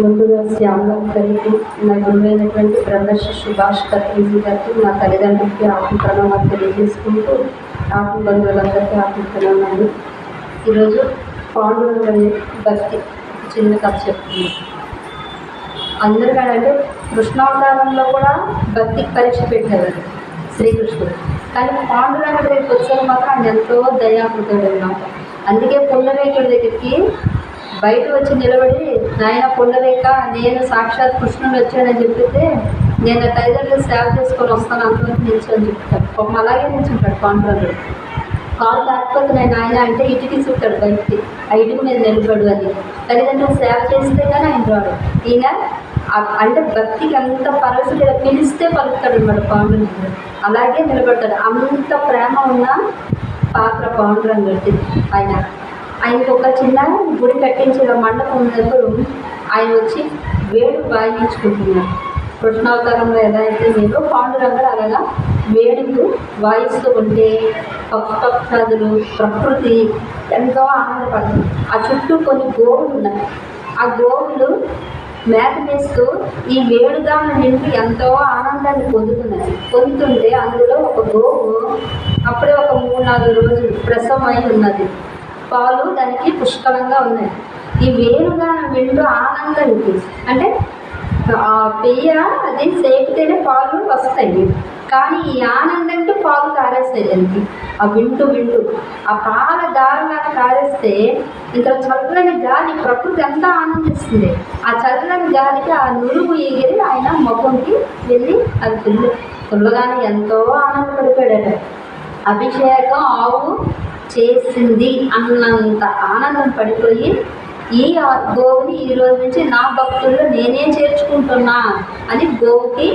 ముందుగా శ్యామల గారికి, నా గురువైనటువంటి బ్రహ్మర్షి సుభాష్ కర్తీజీ గారికి, నా తల్లిదండ్రులకి ఆత్మ ప్రణామాలు తెలియజేసుకుంటూ ఆత్మ బంధువులందరికీ ఆత్మ ప్రణామాలు. ఈరోజు పాండురంగ భక్తి చిన్న కథ చెప్తుంది. అందరికంటే కృష్ణావతారంలో కూడా భక్తికి పరీక్ష పెట్టేవారు శ్రీకృష్ణుడు. కానీ పాండురంగ దగ్గరికి వచ్చాక మాత్రం ఆయన ఎంతో దయాకృతుడు అన్నమాట. అందుకే పుండరీకుడి దగ్గరికి బయట వచ్చి నిలబడి, నాయన పుండరీక, నేను సాక్షాత్ కృష్ణుడు వచ్చానని చెప్పితే, నేను తల్లిదండ్రులు సేవ చేసుకొని వస్తాను అంతవరకు నిల్చొని చెప్తాడు. పాపం అలాగే నిల్చుంటాడు పాండురంగుడు. కాలు కాకపోతే నేను ఆయన అంటే ఇటుకి చూస్తాడు బయటికి, ఆ ఇటుకు మీద నిలబడు అని. తల్లిదండ్రులు సేవ చేస్తే కానీ ఆయన రాడు. ఈయన అంటే భక్తికి అంత పరవశుడిగా పిలిస్తే పలుకుతాడు అన్నమాట పాండురంగుడు. అలాగే నిలబడతాడు. అంత ప్రేమ ఉన్న పాత్ర పాండురంగుడిది. ఆయనకు ఒక చిన్న గుడి కట్టించిన మండపం దగ్గర ఆయన వచ్చి వేడు వాయించుకుంటున్నాడు. కృష్ణావతారంలో ఎలా అయితే మీరు పాండురంగుడు అలాగా వేడుకు వాయిస్తూ ఉంటే పక్షాదులు ప్రకృతి ఎంతో ఆనందపడుతుంది. ఆ చుట్టూ కొన్ని గోవులు ఉన్నాయి. ఆ గోవులు మేత వేస్తూ ఈ వేడుగా నిండి ఎంతో ఆనందాన్ని పొందుతుంటే అందులో ఒక గోవు అప్పుడే ఒక 3-4 రోజులు ప్రసవమై ఉన్నది. పాలు దానికి పుష్కలంగా ఉన్నాయి. ఈ వేరుగా వింటూ ఆనందానికి అంటే పెయ్య అది సేపితేనే పాలు వస్తాయి. కానీ ఈ ఆనందంతో పాలు కారేస్తాయి దానికి. ఆ వింటూ ఆ పాల దారులాగా కారేస్తే ఇంకా చల్లని గాలి ప్రకృతి ఎంతో ఆనందిస్తుంది. ఆ చల్లని గాలికి ఆ నురుగు ఎగిరి ఆయన ముఖంకి వెళ్ళి అది తుల్లగానే ఎంతో ఆనందపడిపోయాడట. అభిషేకం ఆవు చేసింది అన్నంత ఆనందం పడిపోయి, ఈ గోవుని ఈ రోజు నుంచి నా భక్తుల్లో నేనే చేర్చుకుంటున్నా అని గోవుకి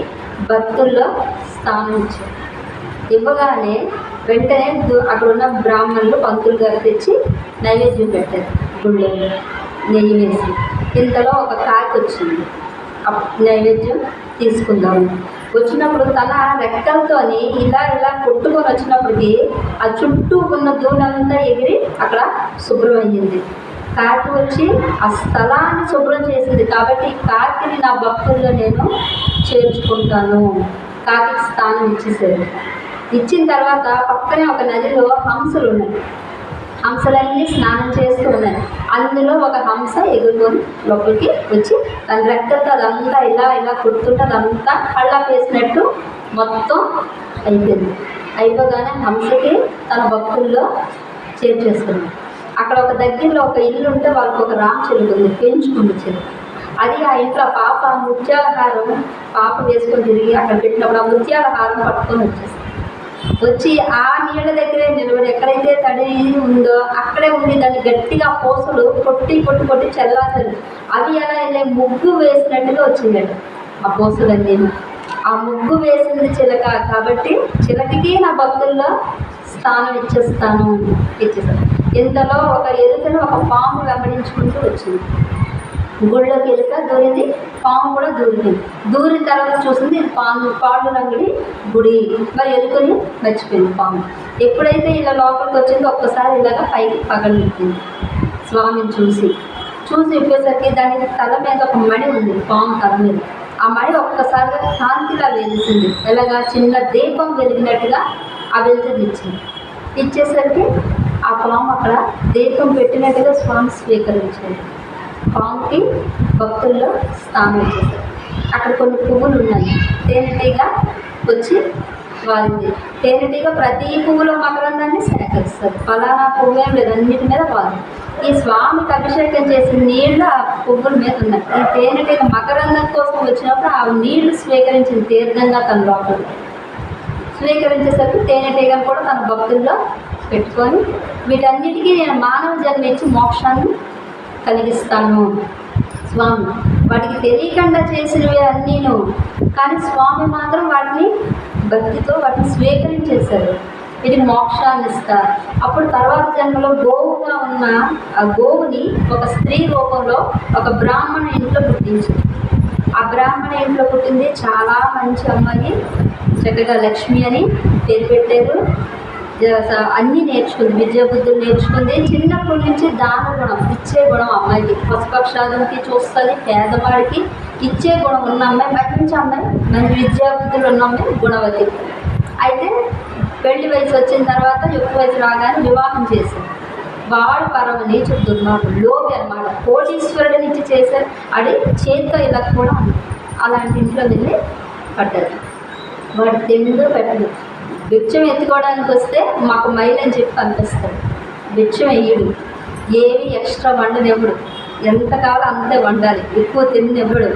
భక్తుల్లో స్థానం ఇవ్వగానే వెంటనే అక్కడ ఉన్న బ్రాహ్మణులు పంతులు గారు తెచ్చి నైవేద్యం పెట్టారు. గుళ్ళో నెయ్యి వేసి ఇంతలో ఒక కాకి వచ్చింది. నైవేద్యం తీసుకుందాం వచ్చినప్పుడు తన రెక్కలతోని ఇలా కొట్టుకొని వచ్చినప్పటికీ ఆ చుట్టూ ఉన్న దూరంతా ఎగిరి అక్కడ శుభ్రమయ్యింది. కాకి వచ్చి ఆ స్థలాన్ని శుభ్రం చేసింది. కాబట్టి కాకిని నా భక్తుల్లో నేను చేర్చుకుంటాను. కాకి స్థానం ఇచ్చేసారు. ఇచ్చిన తర్వాత పక్కనే ఒక నదిలో హంసలు ఉన్నాయి. హంసలన్నీ స్నానం చేస్తూ ఉన్నాయి. అందులో ఒక హంస ఎగురుకొని లోపలికి వచ్చి తన రెక్కలతో అదంతా ఇలా కుడుతుంటే అదంతా కళ్ళ వేసినట్టు మొత్తం అయిపోగానే హంసకి తన భక్తుల్లో చేర్చేసుకున్నాడు. అక్కడ ఒక దగ్గరలో ఒక ఇల్లు ఉంటే వాళ్ళకి ఒక రామ చెరుకు ఉంది, పెంచుకుంది చెరుకు. అది ఆ ఇంట్లో పాప ముత్యాల హారం పాప వేసుకొని తిరిగి అక్కడ పెట్టినప్పుడు ఆ ముత్యాల హారం పట్టుకొని వచ్చి ఆ నీళ్ళ దగ్గరే నిలబడి ఎక్కడైతే తడి ఉందో అక్కడే ఉండి దాన్ని గట్టిగా పోసలు కొట్టి చల్లారు. అవి ఎలా వెళ్ళే ముగ్గు వేసినట్టుగా వచ్చిందట ఆ పోసలన్నీ. ఆ ముగ్గు వేసింది చిలక కాబట్టి చిలకకి నా భక్తుల్లో స్థానం ఇచ్చేసాను. ఇంతలో ఒక ఎలుకను ఒక పాము వెంబడించుకుంటూ వచ్చింది. గుళ్ళోకి ఎలుక దూరింది, పాము కూడా దూరిన తర్వాత చూసింది ఇది పాండురంగుడి గుడి. మరి ఎలుకని మర్చిపోయింది పాము. ఎప్పుడైతే ఇలా లోపలికి వచ్చిందో ఒక్కసారి ఇలాగా పైకి పగలెట్టింది. స్వామిని చూసి ఇప్పేసరికి దానికి తల మీద ఒక మణి ఉంది, పాము తల మీద. ఆ మణి ఒక్కసారిగా కాంతిలా వెలిసింది. ఎలాగా చిన్న దీపం వెలిగినట్టుగా ఆ వెలుతురు ఇచ్చేసరికి ఆ పాము అక్కడ దీపం పెట్టినట్టుగా స్వామి స్వీకరించాడు. పాముకి భక్తుల్లో స్థానం ఇచ్చేసారు. అక్కడ కొన్ని పువ్వులు ఉన్నాయి. తేనెటీగ వచ్చి వారింది. తేనెటీగ ప్రతి పువ్వులో మకరందాన్ని సేకరిస్తారు. ఫలానా పువ్వు ఏం లేదు, అన్నిటి మీద వాళ్ళు. ఈ స్వామికి అభిషేకం చేసిన నీళ్లు ఆ పువ్వుల మీద ఉన్నాయి. ఈ తేనెటీగ మకరందం కోసం వచ్చినప్పుడు ఆ నీళ్లు స్వీకరించిన తీర్థంగా తన లోపల స్వీకరించేసరికి తేనెటీగను కూడా తన భక్తుల్లో పెట్టుకొని వీటన్నిటికీ నేను మానవ జన్మ ఇచ్చి మోక్షాన్ని కలిగిస్తాను స్వామి. వాటికి తెలియకుండా చేసినవి అన్నీను, కానీ స్వామి మాత్రం వాటిని భక్తితో వాటిని స్వీకరించేశారు. వీటిని మోక్షాన్ని ఇస్తారు. అప్పుడు తర్వాత జన్మలో గోవుగా ఉన్న ఆ గోవుని ఒక స్త్రీ రూపంలో ఒక బ్రాహ్మణ ఇంట్లో పుట్టించింది. ఆ బ్రాహ్మణ ఇంట్లో పుట్టింది చాలా మంచి అమ్మాయి, చక్కగా లక్ష్మి అని పేరు పెట్టారు. అన్నీ నేర్చుకుంది, విద్యా బుద్ధులు నేర్చుకుంది. చిన్నప్పటి నుంచి దాన గుణం, ఇచ్చే గుణం అమ్మాయికి. పశుపక్షాదులకి చూస్తుంది, పేదవాడికి ఇచ్చే గుణం ఉన్న అమ్మాయి, మంచి అమ్మాయి, మంచి విద్యా బుద్ధులు ఉన్న అమ్మాయి, గుణవతి. అయితే పెళ్లి వయసు వచ్చిన తర్వాత యుక్త వయసు రాగానే వివాహం చేసింది. వాడు పరమ నీచు దుర్మార్గుడు, లోబి అనమాట. కోటీశ్వరుడిని ఇచ్చి చేశారు. అది చేతితో ఇలా కూడా అలాంటి ఇంట్లో వెళ్ళి పడ్డది. వాడు తిండు పెట్టదు. భిక్షం ఎత్తుకోవడానికి వస్తే మాకు మైలు అని చెప్పి పంపిస్తాడు. భిక్షం వేయడు, ఏవి ఎక్స్ట్రా వండనివ్వడు. ఎంత కావాలో అంతే వండాలి, ఎక్కువ తిన్నెవ్వడు.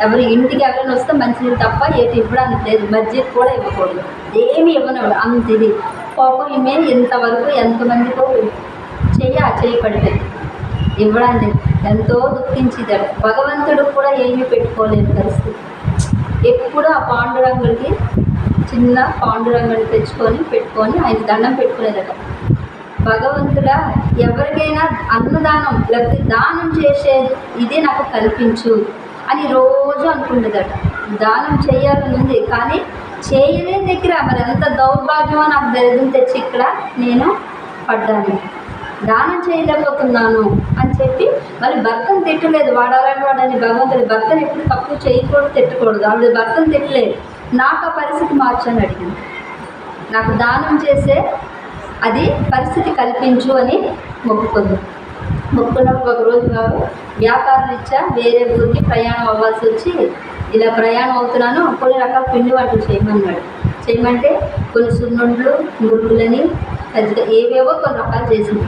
ఎవరు ఇంటికి ఎవరైనా వస్తే మంచినీళ్ళు తప్ప ఏటి ఇవ్వడానికి లేదు. మజ్జిగ కూడా ఇవ్వకూడదు, ఏమి ఇవ్వనివ్వడు. అంత ఇది పాపం. ఈమె ఇంతవరకు ఎంతమందికో చెయ్యి పడిపోయింది, ఇవ్వడానికి ఎంతో దుఃఖించిదాడు. భగవంతుడు కూడా ఏమీ పెట్టుకోలేని పరిస్థితి. ఎప్పుడు ఆ పాండురంగుడికి చిన్న పాండురంగుని పెట్టుకొని ఆయన దండం పెట్టుకునేదట. భగవంతుడా, ఎవరికైనా అన్నదానం లేకపోతే దానం చేసే ఇది నాకు కల్పించు అని రోజు అనుకుంటుందట. దానం చేయాలని ఉంది కానీ చేయలే దగ్గర మరి ఎంత దౌర్భాగ్యమో నాకు దరిద్రం తెచ్చి ఇక్కడ నేను పడ్డాను, దానం చేయలేకపోతున్నాను అని చెప్పి మరి భర్తను తిట్టలేదు. వాడాలని భగవంతుడి భర్తను ఎప్పుడు తక్కువ చేయకూడదు, తిట్టకూడదు. ఆవిడ భర్తను తిట్టలేదు. నాకు ఆ పరిస్థితి మార్చని అడిగింది. నాకు దానం చేసే అది పరిస్థితి కల్పించు అని మొక్కుకున్నప్పుడు ఒకరోజు వ్యాపార రీత్యా వేరే ఊరికి ప్రయాణం అవ్వాల్సి వచ్చి, ఇలా ప్రయాణం అవుతున్నాను, కొన్ని రకాల పిండి వంటలు చేయమంటే కొన్ని సున్నుండ్లు, మురుకులని పెద్ద ఏవేవో కొన్ని రకాలు చేసింది.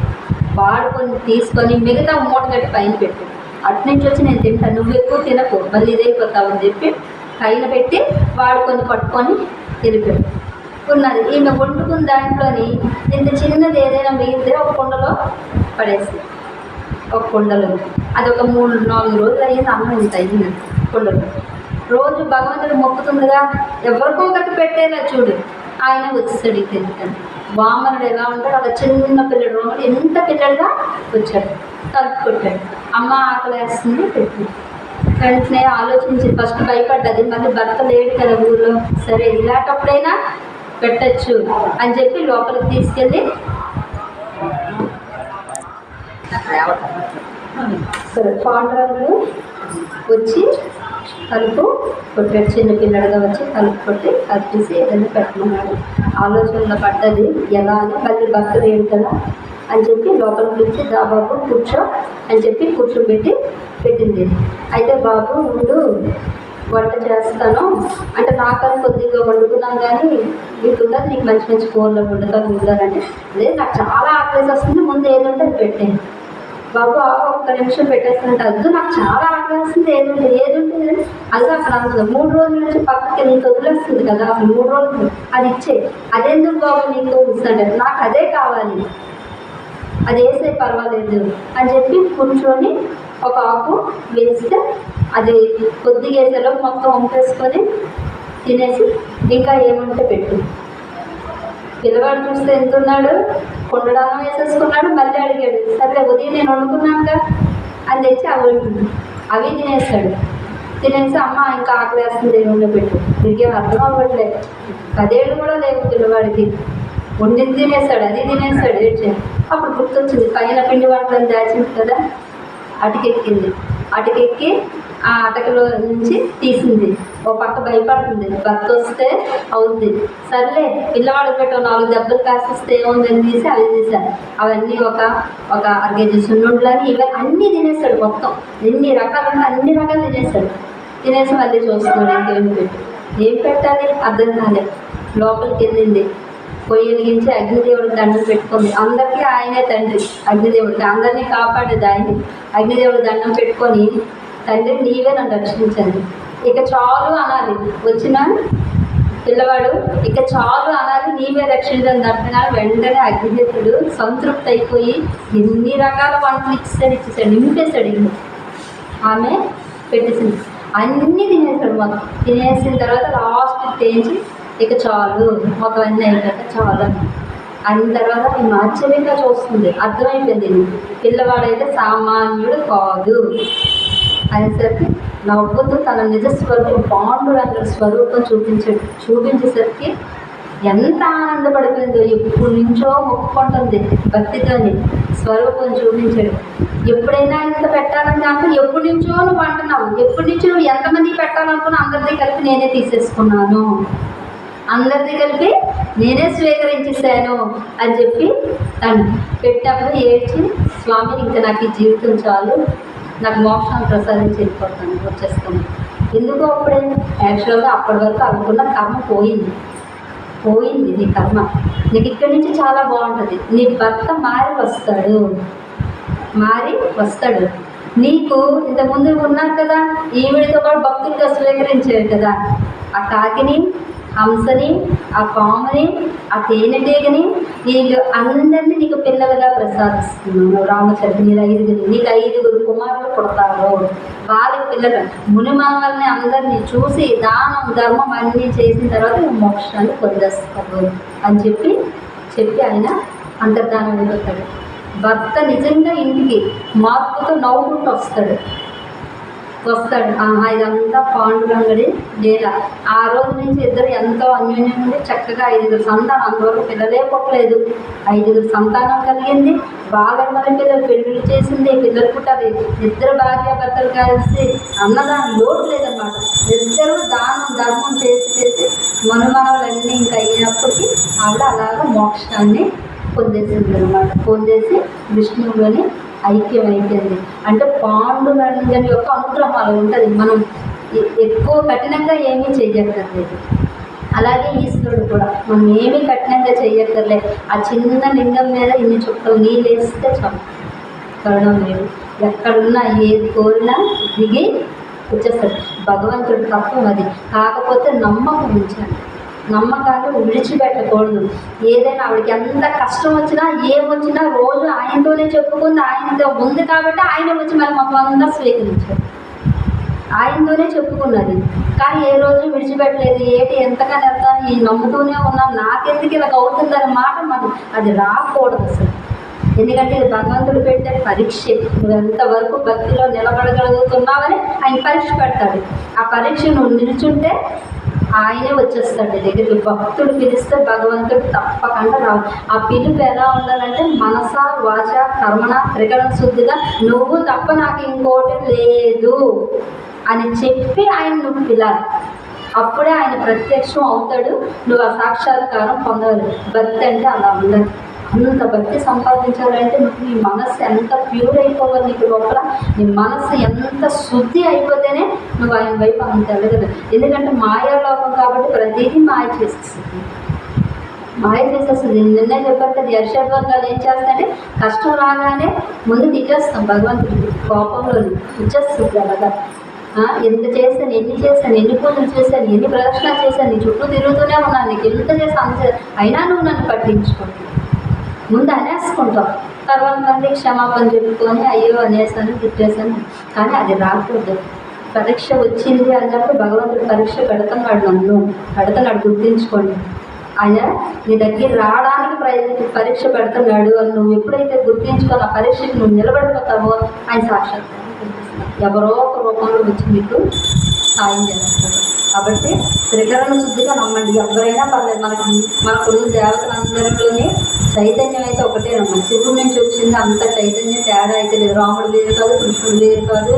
వాడు కొన్ని తీసుకొని మిగతా మూట కట్టి పైన పెట్టి, అటు నుంచి వచ్చి నేను తింటాను, నువ్వు ఎక్కువ తినకు మళ్ళీ ఇదైపోతావు అని చెప్పి పైన పెట్టి వాడు కొన్ని పట్టుకొని తిరిపాడు ఉన్నది. ఈమె వండుకున్న దాంట్లోని ఇంత చిన్నది ఏదైనా మిగిలితే ఒక కుండలో పడేసి, ఒక కుండలో అది ఒక 3-4 రోజులు అయ్యింది. అన్నం ఇంత అయ్యింది కుండలో. రోజు భగవంతుడు మొక్కుతుందిగా, ఎవరికో ఒకటి పెట్టేలా చూడు. ఆయన వచ్చేసాడు. తింటాను వామనుడు ఎలా ఉంటాడు అలా చిన్న పిల్లడు, రోమడు ఎంత పిల్లడుగా వచ్చాడు. తలుపు కొట్టాడు. అమ్మ ఆకలి వేస్తుంది పెట్టి వెంటనే ఆలోచించి ఫస్ట్ భయపడ్డది. మళ్ళీ భర్త లేడు కదా ఊళ్ళో, సరే ఇలాంటప్పుడైనా పెట్టచ్చు అని చెప్పి లోపలికి తీసుకెళ్ళి సరే పాండురంగుడు వచ్చి తలుపు కొట్టాడు. చిన్న పిల్లడుగా వచ్చి తలుపు కొట్టి కట్టేసి ఏదైనా పెట్టమన్నాడు. ఆలోచనలో పడ్డది ఎలా అని. మళ్ళీ భర్త లేడు కదా అని చెప్పి లోపలికి పిలిచి దా బాబు కూర్చో అని చెప్పి పెట్టింది. అయితే బాబు ముందు వంట చేస్తాను అంటే నాకని కొద్దిగా వండుకున్నాను కానీ నీకు ఉండదు, నీకు మంచి మంచి కూరలు వండుతాను ఉండాలంటే లేదు నాకు చాలా ఆకలి వస్తుంది, ముందు ఏదంటే అది పెట్టాను. బాబు ఒక్క నిమిషం పెట్టేస్తానంటే వద్దు నాకు చాలా ఆకలి వస్తుంది, ఏది ఉంటుంది అది అక్కడ అందదు. 3 రోజుల నుంచి పక్కకి నీకు వదిలేస్తుంది కదా, అసలు 3 రోజులు అది ఇచ్చే, అదెందుకు బాబు నీకు ఇస్తాడు, నాకు అదే కావాలి, అది వేసే పర్వాలేదు అని చెప్పి కూర్చొని ఒక ఆకు వేస్తే అది కొద్దిగా వేసేలో మొత్తం వంపేసుకొని తినేసి ఇంకా ఏమంటే పెట్టు. పిల్లవాడు చూస్తే ఎంత ఉన్నాడు, కొండడానం వేసేసుకున్నాడు. మళ్ళీ అడిగాడు, సరే ఉదయం నేను వండుకున్నానుగా అని తెచ్చి అవి తినేస్తాడు. తినేసి అమ్మ ఇంకా ఆకలి వేస్తుంది ఏమన్నా పెట్టు. తిరిగే అర్థం అవ్వట్లేదు. 10 ఏళ్ళు కూడా లేవు పిల్లవాడికి. వండింది తినేస్తాడు, అది తినేస్తాడు. ఏడ్చాడు. అప్పుడు గుర్తొచ్చింది పైన పిండి వంటలను దాచింది కదా, అటుకెక్కి ఆ అటకలో నుంచి తీసింది. ఓ పక్క భయపడుతుంది, భర్త వస్తే అవుతుంది. సర్లే పిల్లవాడికి పెట్టు 4 దెబ్బలు కాసిస్తే ఏముందని తీసి అవి తీశాను. అవన్నీ ఒక 1/2 కేజీ సున్నుండ్లని ఇవి అన్నీ తినేస్తాడు. మొత్తం ఎన్ని రకాలు ఉంటే అన్ని రకాలు తినేస్తాడు. తినేసి మళ్ళీ చూస్తున్నాడు ఏం పెట్టాలి అర్థం కాలేదు. లోపలికి వెళ్ళింది, పొయ్యి వెలిగించి అగ్నిదేవుడికి దండం పెట్టుకుంది. అందరికీ ఆయనే తండ్రి, అగ్నిదేవుడికి అందరినీ కాపాడేది ఆయన. అగ్నిదేవుడి దండం పెట్టుకొని, తండ్రి నీవే నన్ను రక్షించండి, ఇక చాలు అనాలి. వచ్చిన పిల్లవాడు ఇక చాలు అనాలి, నీవే రక్షించండి అంటున్నా. వెంటనే అగ్నిదేవుడు సంతృప్తి అయిపోయి ఎన్ని రకాల వంటలు ఇచ్చేసాడు, నింపేశాడు. ఆమె పెట్టేసింది, అన్నీ తినేసాడు. మొత్తం తినేసిన తర్వాత లాస్ట్ తేంచి ఇక చాలు మొత్తం అన్నీ అయిపోయాక చాలు అయిన తర్వాత ఈ ఆశ్చర్యంగా చూస్తుంది. అర్థమైపోయింది పిల్లవాడైతే సామాన్యుడు కాదు అనేసరికి నవ్వుతూ తన నిజ స్వరూపం పాండురంగుడి స్వరూపం చూపించేసరికి ఎంత ఆనందపడిపోయిందో, ఎప్పుడు నుంచో మొక్కుకుంటుంది భక్తితోని స్వరూపం చూపించాడు. ఎప్పుడైనా ఇంత పెట్టాలని నాకు ఎప్పటి నుంచో నువ్వు అంటున్నావు, ఎప్పటి నుంచి నువ్వు ఎంతమందికి పెట్టాలనుకున్నా అందరినీ కలిపి నేనే తీసేసుకున్నాను, అందరినీ కలిపి నేనే స్వీకరించేసాను అని చెప్పి తను పెట్టినప్పుడు ఏడ్చి, స్వామి ఇంకా నాకు ఈ జీవితం చాలు, నాకు మోక్షాన్ని ప్రసాదించి వెళ్ళిపోతాను, వచ్చేస్తాను. ఎందుకో అప్పుడే యాక్చువల్గా అప్పటి వరకు అనుకున్న కర్మ పోయింది. నీ కర్మ నీకు ఇక్కడి నుంచి చాలా బాగుంటుంది. నీ భర్త మారి వస్తాడు. నీకు ఇంతకుముందు ఉన్నారు కదా, ఈవిడితో కూడా భక్తులుగా స్వీకరించారు కదా, ఆ కాకిని, హంసని, ఆ పాముని, ఆ తేనెటీగని, వీళ్ళు అందరినీ నీకు పిల్లలుగా ప్రసాదిస్తున్నాను. రామచంద్ర నీకు 5 కుమారులు పుడతారు, వాళ్ళకి పిల్లలు. మునిమామల్ని అందరినీ చూసి దానం ధర్మం అన్నీ చేసిన తర్వాత నువ్వు మోక్షాన్ని పొందేస్తావు అని చెప్పి ఆయన అంతర్ధానం అయిపోతాడు. భర్త నిజంగా ఇంటికి మార్పుతో నవ్వుకుంటూ వస్తాడు. ఇదంతా పాండురంగడి లీల. ఆ రోజు నుంచి ఇద్దరు ఎంతో అన్యోన్యం ఉండి చక్కగా 5 సంతానం, అందువరకు పిల్లలే పుట్టలేదు, 5 సంతానం కలిగింది. బాగా మరి పిల్లలు పెళ్ళిళ్ళు చేసింది, పిల్లలు పుట్టాలి. ఇద్దరు భార్యాభర్తలు కలిసి అన్నదానం లోటు లేదన్నమాట. ఇద్దరు దానం ధర్మం చేసి మనుమనవులన్నీ ఇంకా అయినప్పటికీ ఆవిడ అలాగా మోక్షాన్ని పొందేసింది అనమాట. పొందేసి విష్ణువులోని ఐక్యమైపోయింది. అంటే పాండురంగని యొక్క అనుగ్రహం అలా ఉంటుంది. మనం ఎక్కువ కఠినంగా ఏమీ చెయ్యక్కర్లేదు. అలాగే ఈశ్వరుడు కూడా మనం ఏమీ కఠినంగా చెయ్యక్కర్లేదు. ఆ చిన్న లింగం మీద ఇన్ని చుక్కలు నీళ్ళు వేస్తే చాలు, కరడం లేదు. ఎక్కడున్నా ఏది కోరినా దిగి వచ్చేస్తాడు. భగవంతుడు తత్వం అది. కాకపోతే నమ్మకం ఉంచాలి, నమ్మకాన్ని విడిచిపెట్టకూడదు. ఏదైనా ఆవిడకి ఎంత కష్టం వచ్చినా ఏమొచ్చినా రోజు ఆయనతోనే చెప్పుకుంది. ఆయనతో ఉంది కాబట్టి ఆయన వచ్చి మరి మమ్మల్ని స్వీకరించారు, ఆయనతోనే చెప్పుకున్నది. కానీ ఏ రోజు విడిచిపెట్టలేదు. ఎంతగా ఈ నమ్ముతూనే ఉన్నాను, నాకెందుకు ఇలా అవుతుందనే మాట మనం అది రాకూడదు అసలు. ఎందుకంటే ఇది భగవంతుడు పెట్టే పరీక్ష. నువ్వు ఎంతవరకు భక్తిలో నిలబడగలుగుతున్నావని ఆయన పరీక్ష పెడతాడు. ఆ పరీక్ష నువ్వు నిలుచుంటే ఆయనే వచ్చేస్తాడు దగ్గరికి. భక్తుడు పిలిస్తే భగవంతుడు తప్పకుండా రావు. ఆ పిలుపు ఎలా ఉండాలంటే మనస వాచ కర్మణ త్రికరణ శుద్ధిగా నువ్వు తప్ప నాకు ఇంకోటి లేదు అని చెప్పి ఆయన నువ్వు పిలాలి. అప్పుడే ఆయన ప్రత్యక్షం అవుతాడు, నువ్వు ఆ సాక్షాత్కారం పొందవాలి. భక్తి అంటే అలా ఉండాలి. అంత భక్తి సంపాదించాలంటే నువ్వు నీ మనస్సు ఎంత ప్యూర్ అయిపోవాలి, నీకు లోపల నీ మనస్సు ఎంత శుద్ధి అయిపోతేనే నువ్వు ఆయన వైపు అంత వెళ్ళగలదు. ఎందుకంటే మాయాలోకం కాబట్టి ప్రతిదీ మాయ చేసేస్తుంది. నిన్నే చెప్పారు కదా, యర్షవర్గాలు ఏం చేస్తాయంటే కష్టం రాగానే ముందు ఇచ్చేస్తాం భగవంతుడికి, కోపంలో ఇచ్చేస్తుంది అలాగా. ఎంత చేశాను, ఎన్ని చేశాను, ఎన్ని పూజలు చేశాను, ఎన్ని ప్రదక్షిణాలు చేశాను, నీ చుట్టూ తిరుగుతూనే ఉన్నాను, నీకు ఎంత చేసి అంత అయినా నువ్వు నన్ను పట్టించుకోండి. ముందు అనేసుకుంటాం, తర్వాత మళ్ళీ క్షమాపణ చెప్పుకొని అయ్యో అనేసాను తిట్టేశాను. కానీ అది రాకూడదు. పరీక్ష వచ్చింది అన్నప్పుడు భగవంతుడు పరీక్ష పెడుతున్నాడు గుర్తించుకోండి. ఆయన నీ దగ్గర రావడానికి పరీక్ష పెడుతున్నాడు అని నువ్వు ఎప్పుడైతే గుర్తించుకొని ఆ పరీక్షకి నువ్వు నిలబడిపోతావో ఆయన సాక్షాత్కారం కనిపిస్తున్నాడు. ఎవరో ఒక రూపంలో వచ్చి మీకు సాయం చేస్తారు. కాబట్టి త్రికరణ శుద్ధిగా నమ్మండి. ఎవరైనా పర్లేదు, మనకున్న దేవతలందరిలోనే చైతన్యం అయితే ఒకటే నమ్మండి. శివుడు నుంచి వచ్చింది అంత చైతన్యం తేడా అయితే లేదు. రాముడు వేరు కాదు, కృష్ణుడు వేరు కాదు,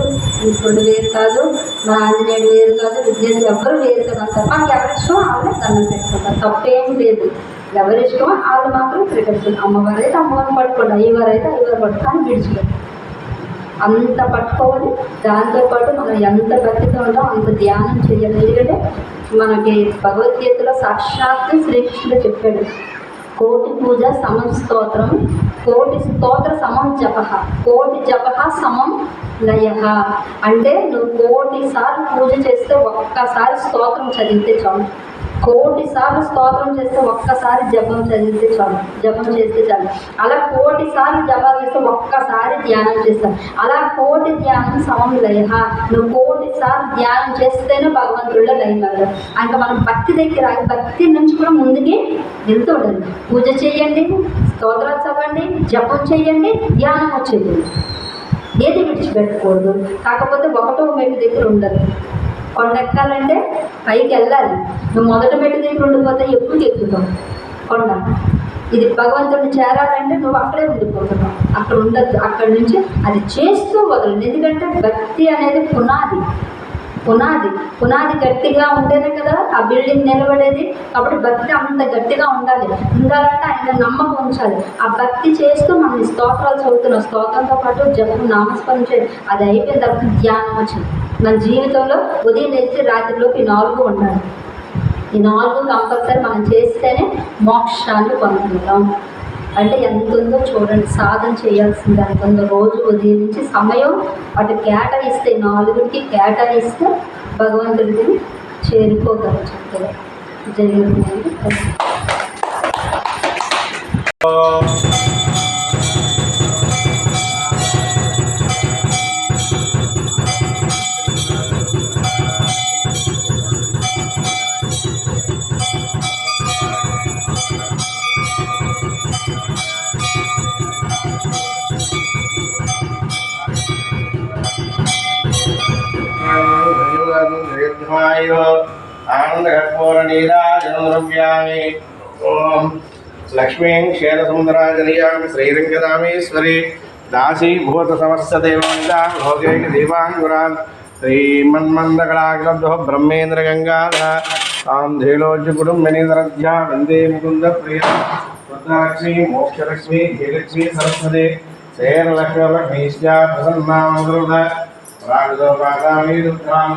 ఈశ్వరుడు వేరు కాదు, మన ఆంజనేయుడు వేరు కాదు, విద్యార్థి ఎవ్వరు వేరు కాదు అంటారు. మనకి ఎవరిష్టం వాళ్ళే దండం పెట్టుకుంటారు, తప్పేం లేదు. ఎవరిష్టం వాళ్ళు మాత్రం త్రికరణ. అమ్మవారు అయితే అమ్మవారిని పట్టుకోండి, అయ్యవారు అయితే అయ్యవారు పట్టుకొని విడిచిపెట్టారు. అంత పట్టుకోవాలి. దాంతోపాటు మనం ఎంత భక్తితో ఉంటాం అంత ధ్యానం చేయాలి. ఎందుకంటే మనకి భగవద్గీతలో సాక్షాత్తు శ్రీకృష్ణుడు చెప్పాడు, కోటి పూజ సమం స్తోత్రం, కోటి స్తోత్ర సమం జప, కోటి జప సమం లయ. అంటే నువ్వు 1,000,000 సార్లు పూజ చేస్తే ఒక్కసారి స్తోత్రం చదివితే చాలు, 1,000,000 సార్లు స్తోత్రం చేస్తే ఒక్కసారి జపం చేస్తే చాలు. అలా 1,000,000 సార్లు జపాలు చేస్తే ఒక్కసారి ధ్యానం చేస్తాం. అలా 1,000,000 ధ్యానం సమం లయ. నువ్వు 1,000,000 సార్లు ధ్యానం చేస్తేనే భగవంతుడిలో లయం అవ్వదు. ఇంకా మనం భక్తి దగ్గర భక్తి నుంచి కూడా ముందుకి వెళ్తూ ఉండాలి. పూజ చేయండి, స్తోత్రాలు చదవండి, జపం చేయండి, ధ్యానం వచ్చేది. ఏది విడిచిపెట్టకూడదు. కాకపోతే ఒకటో మెట్టు దగ్గర ఉండదు. కొండ ఎక్కాలంటే పైకి వెళ్ళాలి. నువ్వు మొదట మెట్టు దగ్గర ఉండిపోతే ఎప్పుడు ఎక్కుతావు కొండ. ఇది భగవంతుడిని చేరాలంటే నువ్వు అక్కడే ఉండిపోతున్నావు, అక్కడ ఉండద్దు. అక్కడి నుంచి అది చేస్తూ వదలండి. ఎందుకంటే భక్తి అనేది పునాది. పునాది గట్టిగా ఉంటేనే కదా ఆ బిల్డింగ్ నిలబడేది. కాబట్టి భక్తి అంత గట్టిగా ఉండాలంటే ఆయన నమ్మకం ఉంచాలి. ఆ భక్తి చేస్తూ మనం స్తోత్రాలు చదువుతున్నాం, స్తోత్రంతో పాటు జపం నామస్మరణ చేయాలి. అది అయిపోయిన తర్వాత ధ్యానం వచ్చింది. మన జీవితంలో ఉదయం లేచి రాత్రిలోకి 4 ఉండాలి. ఈ 4 కంపల్సరీ మనం చేస్తేనే మోక్షాన్ని పొందుతాం. అంటే ఎంత ఉందో చూడండి, సాధన చేయాల్సింది ఎంత ఉందో. రోజు ఉదయం నుంచి సమయం అటు కేటాయిస్తే, 4కి కేటాయిస్తే భగవంతుడికి చేరుకోగలరు. చక్కగా జరుగుతుంది. आनंदकर्पूरनीराजनद्रव्याणि ओम लक्ष्मीं क्षेत्रसुन्दराजनयामि श्रीरङ्गदामेश्वरी दासीभूत समस्तदेवां भोगैक देवाङ्गुरान् श्रीमन्मन्दकलाग्रब्धो ब्रह्मेन्द्र गंगाधर आन्धेलोज्यकुटुम्बिनीधरध्या वन्दे मुकुन्दप्रिया वरदालक्ष्मी मोक्षलक्ष्मी जयलक्ष्मी सरस्वती शैलक्ष्मीश्चा प्रसन्नामृत राघवपादामी रुद्रां